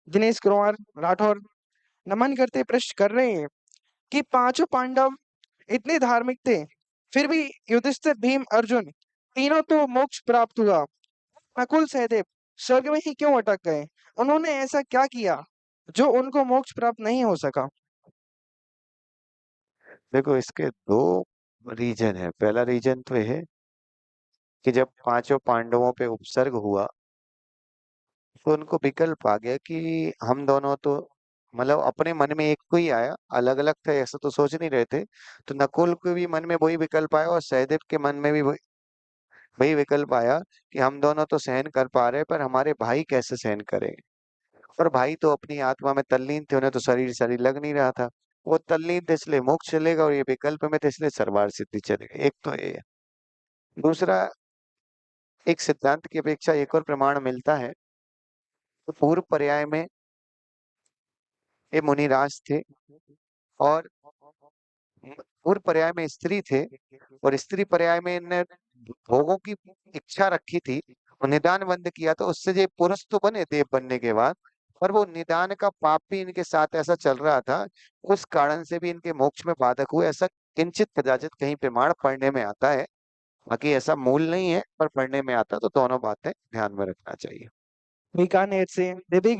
दिनेश कुमार राठौर नमन करते प्रश्न कर रहे हैं कि पांचों पांडव इतने धार्मिक थे, फिर भी युधिष्ठिर, भीम, अर्जुन तीनों तो मोक्ष प्राप्त हुआ। नकुल, सहदेव स्वर्ग में ही क्यों अटक गए? उन्होंने ऐसा क्या किया जो उनको मोक्ष प्राप्त नहीं हो सका? देखो, इसके दो रीजन है। पहला रीजन तो ये है कि जब पांचों पांडवों पे उपसर्ग हुआ तो उनको विकल्प आ गया कि हम दोनों तो मतलब अपने मन में एक को ही आया, अलग अलग थे ऐसा तो सोच नहीं रहे थे। तो नकुल के भी मन में वही विकल्प आया और सहदेव के मन में भी वही विकल्प आया कि हम दोनों तो सहन कर पा रहे पर हमारे भाई कैसे सहन करेंगे। और भाई तो अपनी आत्मा में तल्लीन थे, उन्हें तो शरीर शरीर लग नहीं रहा था। वो तल्लीन थे इसलिए मोक्ष चलेगा और ये विकल्प में थे इसलिए सर्वार सिद्धि चलेगा। एक तो ये है। दूसरा, एक सिद्धांत की अपेक्षा एक और प्रमाण मिलता है। तो पूर्व पर्याय में ये मुनिराज थे और पूर्व पर्याय में स्त्री थे और स्त्री पर्याय में इनने भोगों की इच्छा रखी थी और निदान बंद किया। तो उससे ये पुरुष तो बने देव बनने के बाद, पर वो निदान का पाप भी इनके साथ ऐसा चल रहा था, उस कारण से भी इनके मोक्ष में बाधक हुए। ऐसा किंचित कदाचित कहीं प्रमाण पढ़ने में आता है। बाकी ऐसा मूल नहीं है पर पढ़ने में आता, तो दोनों बातें ध्यान में रखना चाहिए। बीकानेर से विवेक